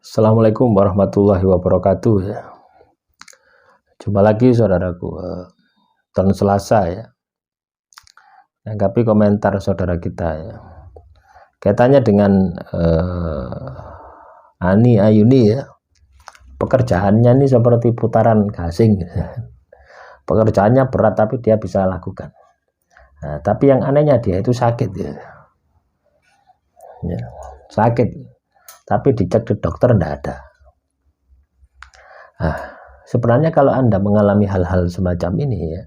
Assalamualaikum warahmatullahi wabarakatuh ya. Jumpa lagi saudaraku, tahun Selasa ya. Tanggapi komentar saudara kita ya. Kaitannya dengan Ani Ayuni ya. Pekerjaannya ini seperti putaran gasing. Pekerjaannya berat tapi dia bisa lakukan. Nah, tapi yang anehnya dia itu sakit ya. Sakit. Tapi dicek di dokter tidak ada. Nah, sebenarnya kalau Anda mengalami hal-hal semacam ini ya,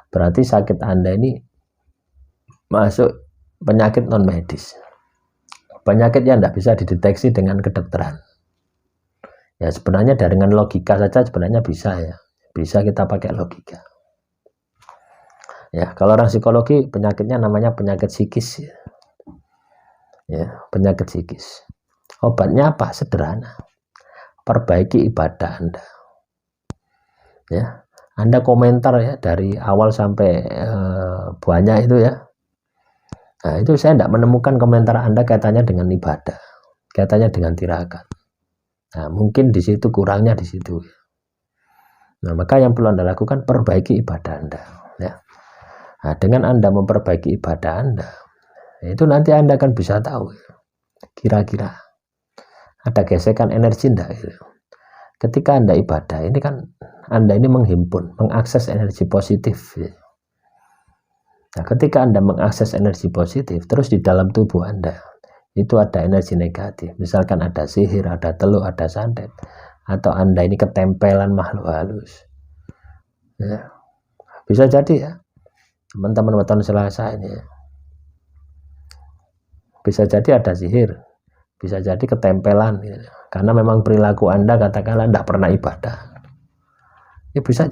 berarti sakit Anda ini masuk penyakit non medis. Penyakit yang tidak bisa dideteksi dengan kedokteran. Ya sebenarnya dengan logika saja sebenarnya bisa ya. Bisa kita pakai logika. Ya, kalau orang psikologi penyakitnya namanya penyakit psikis ya. Ya, penyakit psikis. Obatnya apa? Sederhana. Perbaiki ibadah Anda. Ya, Anda komentar ya dari awal sampai banyak itu ya. Nah, itu saya tidak menemukan komentar Anda kaitannya dengan ibadah, kaitannya dengan tirakat. Nah, mungkin di situ kurangnya di situ. Nah, maka yang perlu Anda lakukan perbaiki ibadah Anda. Ya. Nah, dengan Anda memperbaiki ibadah Anda, itu nanti Anda akan bisa tahu kira-kira ada gesekan energi enggak gitu. Ketika Anda ibadah ini kan Anda ini menghimpun, mengakses energi positif gitu. Nah, ketika Anda mengakses energi positif terus di dalam tubuh Anda itu ada energi negatif, misalkan ada sihir, ada teluk, ada santet, atau Anda ini ketempelan makhluk halus ya. Bisa jadi ya teman-teman weton Selasa ini ya. Bisa jadi ada sihir, bisa jadi ketempelan gitu. Karena memang perilaku Anda katakanlah tidak pernah ibadah ya, bisa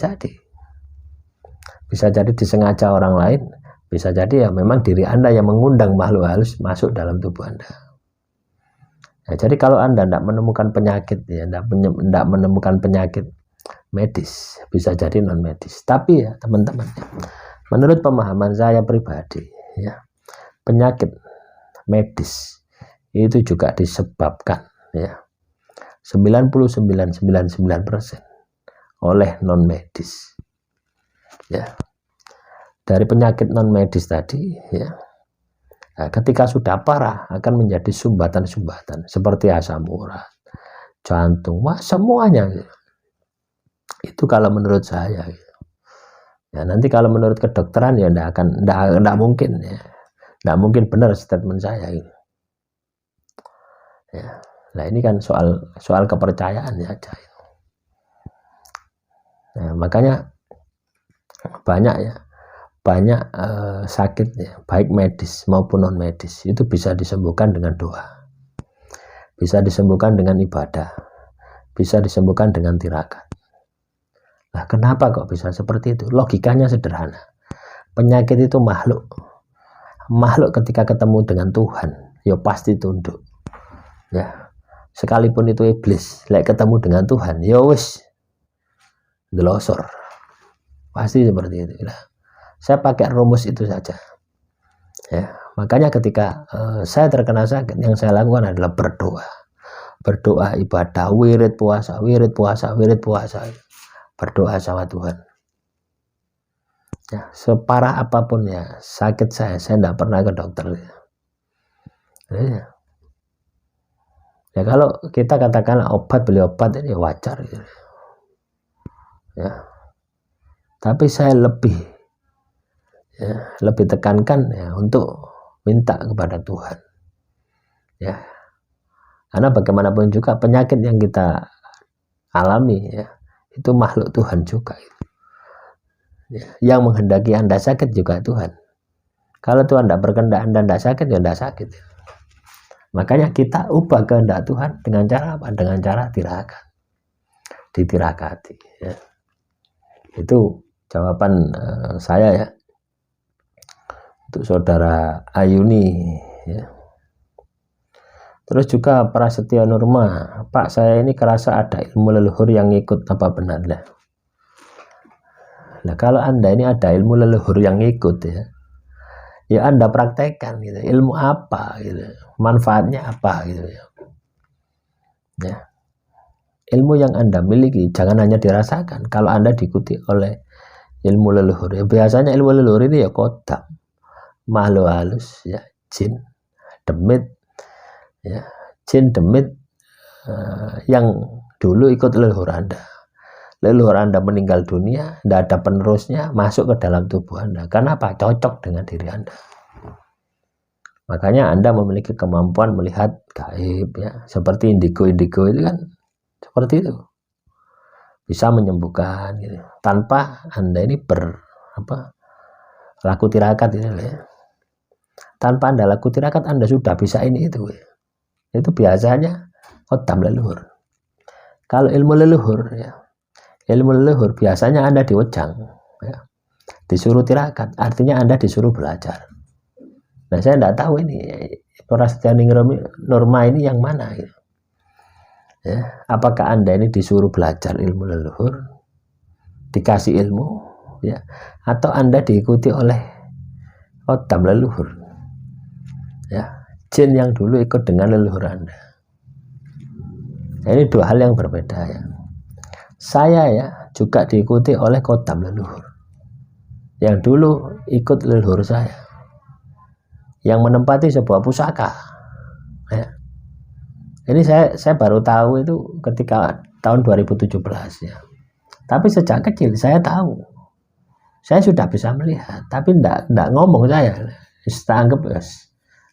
jadi disengaja orang lain, bisa jadi ya memang diri Anda yang mengundang makhluk halus masuk dalam tubuh Anda ya. Jadi kalau Anda tidak menemukan penyakit ya, tidak menemukan penyakit medis, bisa jadi non medis. Tapi ya teman-teman ya, menurut pemahaman saya pribadi ya, penyakit medis itu juga disebabkan ya 99,99% oleh non medis ya. Dari penyakit non medis tadi ya, nah, ketika sudah parah akan menjadi sumbatan-sumbatan seperti asam urat, jantung, wah semuanya gitu. Itu kalau menurut saya gitu. Ya nanti kalau menurut kedokteran ya tidak mungkin ya, tidak mungkin benar statement saya gitu. Ya. Nah ini kan soal kepercayaan ya aja. Nah, makanya banyak sakit ya, baik medis maupun non medis itu bisa disembuhkan dengan doa, bisa disembuhkan dengan ibadah, bisa disembuhkan dengan tirakat. Nah kenapa kok bisa seperti itu? Logikanya sederhana. Penyakit itu makhluk ketika ketemu dengan Tuhan ya pasti tunduk ya. Sekalipun itu iblis, ketemu dengan Tuhan, ya wis delosor, pasti seperti itu. Nah, saya pakai rumus itu saja. Ya, makanya ketika saya terkena sakit, yang saya lakukan adalah berdoa, ibadah, wirid puasa, berdoa sama Tuhan. Ya, separah apapun ya sakit saya tidak pernah ke dokter. Ya. Ya kalau kita katakan beli obat ini wajar gitu. Ya. Tapi saya lebih tekankan ya untuk minta kepada Tuhan. Ya. Karena bagaimanapun juga penyakit yang kita alami ya, itu makhluk Tuhan juga. Ya. Yang menghendaki Anda sakit juga Tuhan. Kalau Tuhan tidak berkehendak Anda tidak sakit ya tidak sakit. Makanya kita ubah kehendak Tuhan dengan cara apa? Dengan cara tirakat. Ditirakati ya. Itu jawaban saya ya untuk saudara Ayuni ya. Terus juga Prasetyo Nurma, Pak saya ini kerasa ada ilmu leluhur yang ngikut, apa benar lah? Nah kalau Anda ini ada ilmu leluhur yang ngikut ya Anda praktekkan gitu. Ilmu apa gitu, manfaatnya apa gitu ya. ilmu yang Anda miliki jangan hanya dirasakan kalau Anda diikuti oleh ilmu leluhur. Ya, biasanya ilmu leluhur ini ya kodam, makhluk halus, ya, jin, demit, ya, jin, demit yang dulu ikut leluhur Anda. Leluhur Anda meninggal dunia, tidak ada penerusnya, masuk ke dalam tubuh Anda. Kenapa? Cocok dengan diri Anda. Makanya Anda memiliki kemampuan melihat gaib, ya, seperti indigo-indigo itu kan seperti itu, bisa menyembuhkan gitu. Tanpa Anda ini laku tirakat gitu, ya. Tanpa Anda laku tirakat Anda sudah bisa ini itu, ya. Itu biasanya kodam leluhur. Kalau ilmu leluhur, ya, ilmu leluhur biasanya Anda diwejang, ya, disuruh tirakat, artinya Anda disuruh belajar. Nah, saya tidak tahu ini Prasetya Norma ini yang mana, gitu. Ya, apakah Anda ini disuruh belajar ilmu leluhur, dikasih ilmu, ya, atau Anda diikuti oleh kodam leluhur, ya, jin yang dulu ikut dengan leluhur Anda. Nah, ini dua hal yang berbeda, ya. Saya, ya, juga diikuti oleh kodam leluhur yang dulu ikut leluhur saya, yang menempati sebuah pusaka, ya. Ini saya baru tahu itu ketika tahun 2017, ya. Tapi sejak kecil saya tahu, saya sudah bisa melihat, tapi enggak ngomong saya, anggap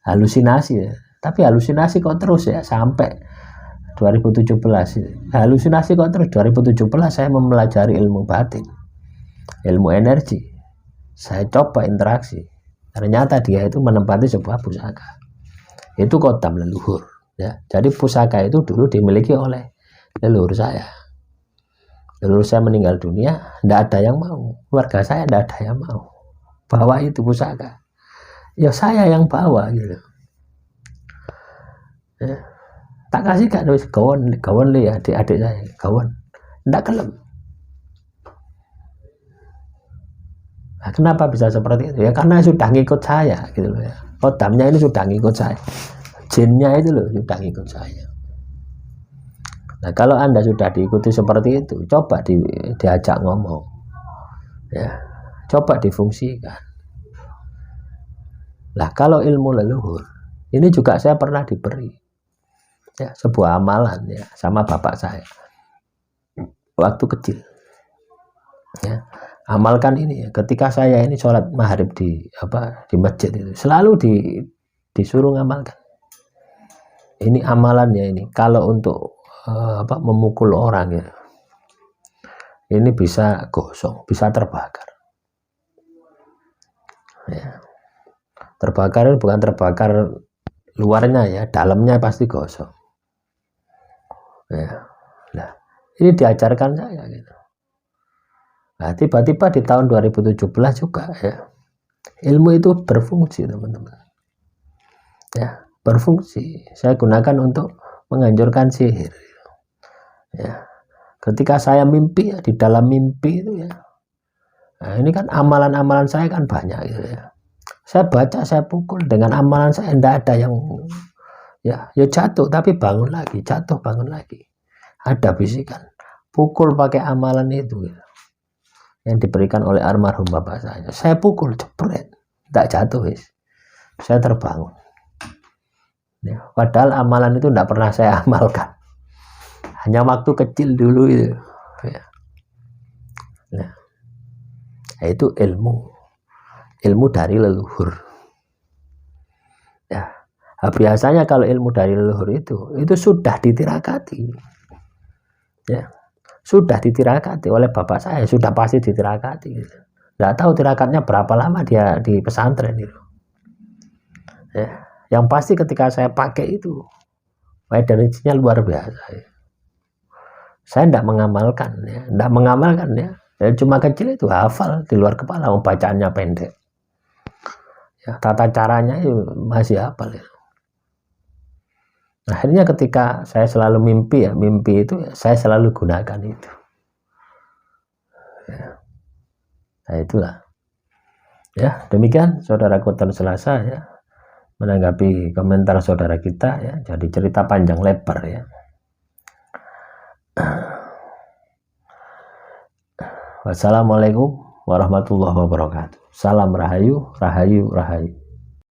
halusinasi, ya. Tapi halusinasi kok terus, ya, sampai 2017. Halusinasi kok terus. 2017 saya mempelajari ilmu batin, ilmu energi. Saya coba interaksi, ternyata dia itu menempati sebuah pusaka. Itu kodam leluhur, ya. Jadi pusaka itu dulu dimiliki oleh leluhur saya. Leluhur saya meninggal dunia, tidak ada yang mau, keluarga saya tidak ada yang mau bawa itu pusaka, ya saya yang bawa gitu, ya. Tak kasih kan kawan lihat adik saya, kawan tidak kelem. Nah, kenapa bisa seperti itu? Ya karena sudah ngikut saya gitu loh, ya. Kodamnya ini sudah ngikut saya, jinnya itu loh sudah ngikut saya. Nah, kalau Anda sudah diikuti seperti itu, coba diajak ngomong, ya, coba difungsikan. Nah, kalau ilmu leluhur ini juga saya pernah diberi, ya, sebuah amalan, ya, sama bapak saya waktu kecil, ya. Amalkan ini, ya, ketika saya ini sholat maghrib di masjid itu selalu disuruh ngamalkan. Ini amalannya ini, kalau untuk memukul orang, ya, ini bisa gosong, bisa terbakar, ya. Terbakar ini bukan terbakar luarnya, ya, dalamnya pasti gosong, ya. Nah, ini diajarkan saya gitu. Nah, tiba-tiba di tahun 2017 juga, ya, ilmu itu berfungsi, teman-teman, ya, berfungsi. Saya gunakan untuk menghancurkan sihir, ya. Ketika saya mimpi, ya, di dalam mimpi itu, ya, nah, ini kan amalan-amalan saya kan banyak gitu, ya. Saya baca, saya pukul dengan amalan saya, tidak ada yang ya jatuh tapi bangun lagi, jatuh bangun lagi. Ada bisikan, pukul pakai amalan itu, ya, yang diberikan oleh almarhum bapak saya. Saya pukul, jepret, tidak jatuh, wis. Saya terbangun, ya, padahal amalan itu tidak pernah saya amalkan, hanya waktu kecil dulu itu, ya. Nah, itu ilmu dari leluhur, ya. Nah, biasanya kalau ilmu dari leluhur itu sudah ditirakati, ya, sudah ditirakati oleh bapak saya, sudah pasti ditirakati gitu. Nggak tahu tirakatnya berapa lama dia di pesantren itu, ya. Yang pasti ketika saya pakai itu energinya luar biasa, ya. Saya tidak mengamalkan, ya, ya, cuma kecil itu hafal di luar kepala, bacaannya pendek, ya, tata caranya itu masih hafal, ya. Akhirnya ketika saya selalu mimpi, ya, mimpi itu, ya, saya selalu gunakan itu, ya. Nah, itulah, ya, demikian saudara Koton Selasa, ya, menanggapi komentar saudara kita, ya. Jadi cerita panjang lebar, ya. Wassalamualaikum warahmatullahi wabarakatuh. Salam rahayu, rahayu, rahayu.